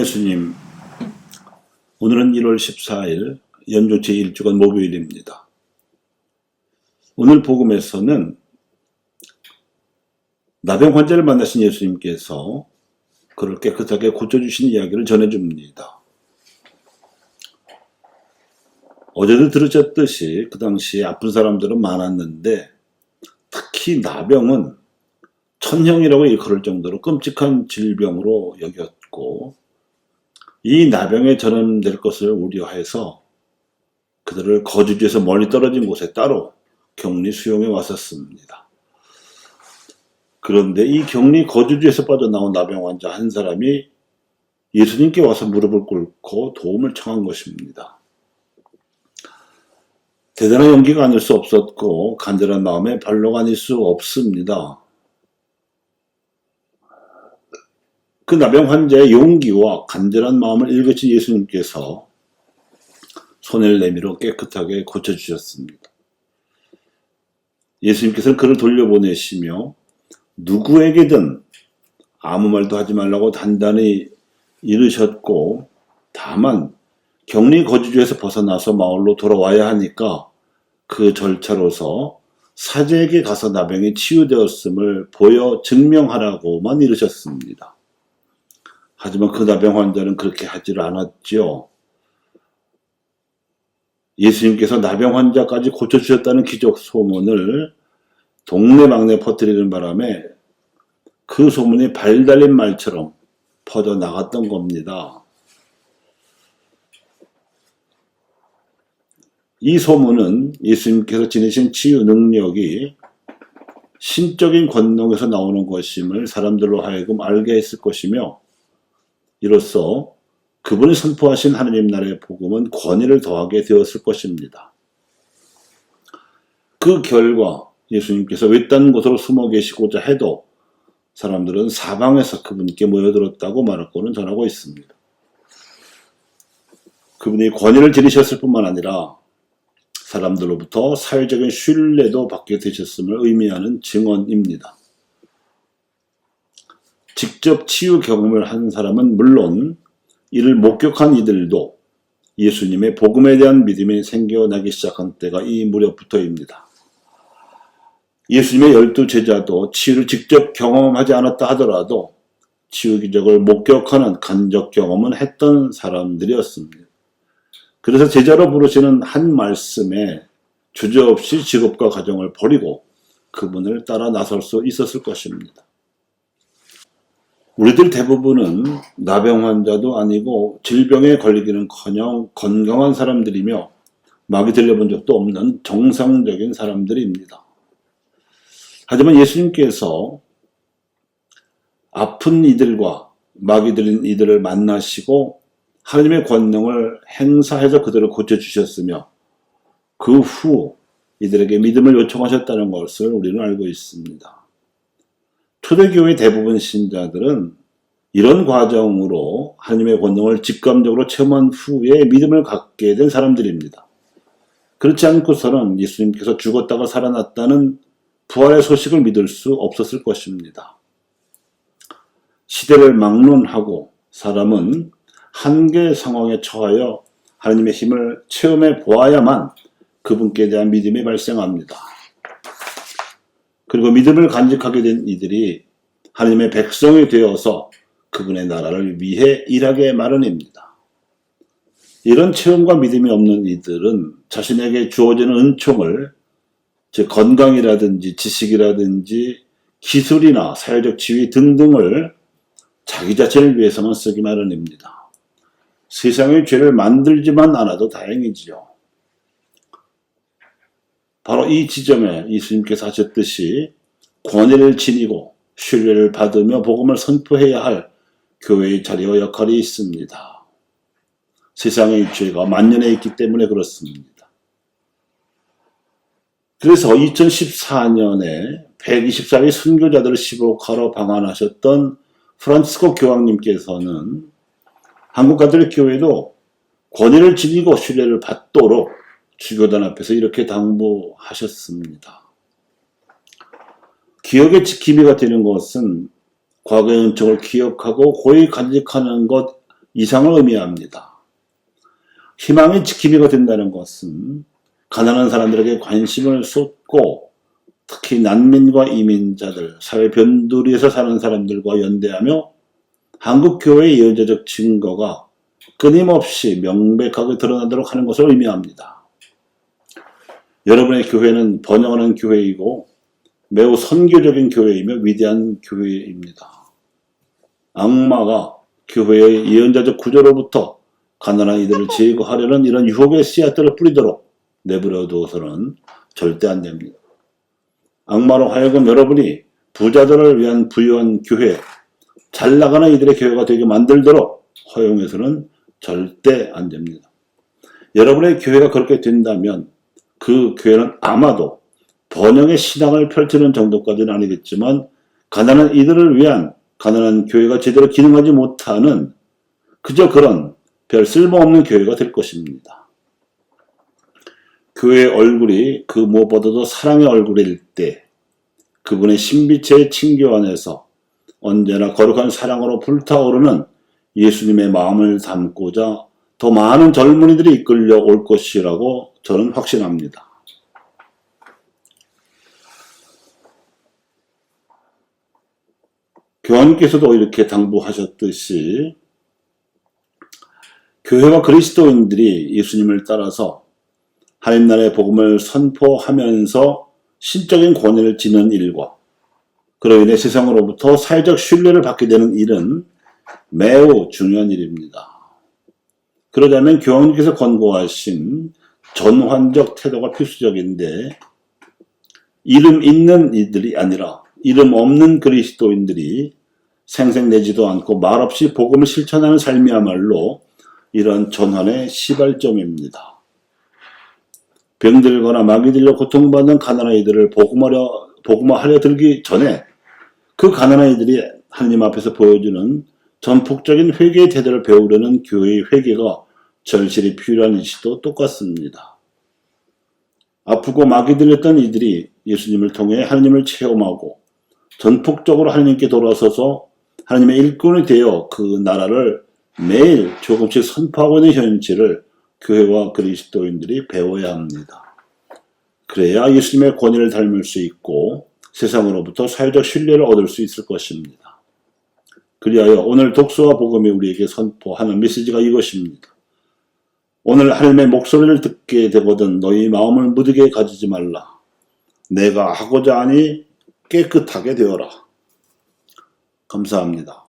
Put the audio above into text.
주님의 오늘은 1월 14일 연조 제1주간 목요일입니다. 오늘 복음에서는 나병 환자를 만나신 예수님께서 그를 깨끗하게 고쳐주신 이야기를 전해줍니다. 어제도 들으셨듯이 그 당시에 아픈 사람들은 많았는데 특히 나병은 천형이라고 일컬을 정도로 끔찍한 질병으로 여겼고 이 나병에 전염될 것을 우려해서 그들을 거주지에서 멀리 떨어진 곳에 따로 격리 수용해 왔었습니다. 그런데 이 격리 거주지에서 빠져나온 나병 환자 한 사람이 예수님께 와서 무릎을 꿇고 도움을 청한 것입니다. 대단한 용기가 아닐 수 없었고 간절한 마음에 발로가 아닐 수 없습니다. 그 나병 환자의 용기와 간절한 마음을 읽으신 예수님께서 손을 내밀어 깨끗하게 고쳐주셨습니다. 예수님께서는 그를 돌려보내시며 누구에게든 아무 말도 하지 말라고 단단히 이르셨고 다만 격리 거주지에서 벗어나서 마을로 돌아와야 하니까 그 절차로서 사제에게 가서 나병이 치유되었음을 보여 증명하라고만 이르셨습니다. 하지만 그 나병 환자는 그렇게 하지를 않았죠. 예수님께서 나병 환자까지 고쳐주셨다는 기적 소문을 동네방네 퍼뜨리는 바람에 그 소문이 발달린 말처럼 퍼져나갔던 겁니다. 이 소문은 예수님께서 지니신 치유 능력이 신적인 권능에서 나오는 것임을 사람들로 하여금 알게 했을 것이며 이로써 그분이 선포하신 하느님 나라의 복음은 권위를 더하게 되었을 것입니다. 그 결과 예수님께서 외딴 곳으로 숨어 계시고자 해도 사람들은 사방에서 그분께 모여들었다고 마르코는 전하고 있습니다. 그분이 권위를 지니셨을 뿐만 아니라 사람들로부터 사회적인 신뢰도 받게 되셨음을 의미하는 증언입니다. 직접 치유 경험을 한 사람은 물론 이를 목격한 이들도 예수님의 복음에 대한 믿음이 생겨나기 시작한 때가 이 무렵부터입니다. 예수님의 12 제자도 치유를 직접 경험하지 않았다 하더라도 치유 기적을 목격하는 간접 경험은 했던 사람들이었습니다. 그래서 제자로 부르시는 한 말씀에 주저없이 직업과 가정을 버리고 그분을 따라 나설 수 있었을 것입니다. 우리들 대부분은 나병 환자도 아니고 질병에 걸리기는커녕 건강한 사람들이며 마귀 들려본 적도 없는 정상적인 사람들입니다. 하지만 예수님께서 아픈 이들과 마귀 들린 이들을 만나시고 하나님의 권능을 행사해서 그들을 고쳐주셨으며 그 후 이들에게 믿음을 요청하셨다는 것을 우리는 알고 있습니다. 초대교회 대부분 신자들은 이런 과정으로 하나님의 권능을 직감적으로 체험한 후에 믿음을 갖게 된 사람들입니다. 그렇지 않고서는 예수님께서 죽었다가 살아났다는 부활의 소식을 믿을 수 없었을 것입니다. 시대를 막론하고 사람은 한계 상황에 처하여 하나님의 힘을 체험해 보아야만 그분께 대한 믿음이 발생합니다. 그리고 믿음을 간직하게 된 이들이 하나님의 백성이 되어서 그분의 나라를 위해 일하게 마련입니다. 이런 체험과 믿음이 없는 이들은 자신에게 주어지는 은총을 즉 건강이라든지 지식이라든지 기술이나 사회적 지위 등등을 자기 자신을 위해서만 쓰기 마련입니다. 세상의 죄를 만들지만 않아도 다행이지요. 바로 이 지점에 예수님께서 하셨듯이 권위를 지니고 신뢰를 받으며 복음을 선포해야 할 교회의 자리와 역할이 있습니다. 세상의 죄가 만연해 있기 때문에 그렇습니다. 그래서 2014년에 124위 선교자들을 시복하러 방한하셨던 프란치스코 교황님께서는 한국 가톨릭 교회도 권위를 지니고 신뢰를 받도록 주교단 앞에서 이렇게 당부하셨습니다. 기억의 지킴이가 되는 것은 과거의 은총을 기억하고 고이 간직하는 것 이상을 의미합니다. 희망의 지킴이가 된다는 것은 가난한 사람들에게 관심을 쏟고 특히 난민과 이민자들, 사회 변두리에서 사는 사람들과 연대하며 한국교회의 예언자적 증거가 끊임없이 명백하게 드러나도록 하는 것을 의미합니다. 여러분의 교회는 번영하는 교회이고 매우 선교적인 교회이며 위대한 교회입니다. 악마가 교회의 예언자적 구조로부터 가난한 이들을 제거하려는 이런 유혹의 씨앗들을 뿌리도록 내버려 두어서는 절대 안 됩니다. 악마로 하여금 여러분이 부자들을 위한 부유한 교회, 잘 나가는 이들의 교회가 되게 만들도록 허용해서는 절대 안 됩니다. 여러분의 교회가 그렇게 된다면 그 교회는 아마도 번영의 신앙을 펼치는 정도까지는 아니겠지만 가난한 이들을 위한 가난한 교회가 제대로 기능하지 못하는 그저 그런 별 쓸모없는 교회가 될 것입니다. 교회의 얼굴이 그 무엇보다도 사랑의 얼굴일 때 그분의 신비체의 친교 안에서 언제나 거룩한 사랑으로 불타오르는 예수님의 마음을 담고자 더 많은 젊은이들이 이끌려 올 것이라고 저는 확신합니다. 교황님께서도 이렇게 당부하셨듯이 교회와 그리스도인들이 예수님을 따라서 하나님 나라의 복음을 선포하면서 신적인 권위를 지는 일과 그로 인해 세상으로부터 사회적 신뢰를 받게 되는 일은 매우 중요한 일입니다. 그러자면 교황님께서 권고하신 전환적 태도가 필수적인데 이름 있는 이들이 아니라 이름 없는 그리스도인들이 생색내지도 않고 말없이 복음을 실천하는 삶이야말로 이런 전환의 시발점입니다. 병들거나 마귀 들려 고통받는 가난한 이들을 복음화하려 들기 전에 그 가난한 이들이 하나님 앞에서 보여주는 전폭적인 회개의 태도를 배우려는 교회의 회개가 절실히 필요한 이시도 똑같습니다. 아프고 마귀 들렸던 이들이 예수님을 통해 하나님을 체험하고 전폭적으로 하나님께 돌아서서 하나님의 일꾼이 되어 그 나라를 매일 조금씩 선포하고 있는 현실을 교회와 그리스도인들이 배워야 합니다. 그래야 예수님의 권위를 닮을 수 있고 세상으로부터 사회적 신뢰를 얻을 수 있을 것입니다. 그리하여 오늘 독서와 복음이 우리에게 선포하는 메시지가 이것입니다. 오늘 하나님의 목소리를 듣게 되거든 너희 마음을 무디게 가지지 말라. 내가 하고자 하니 깨끗하게 되어라. 감사합니다.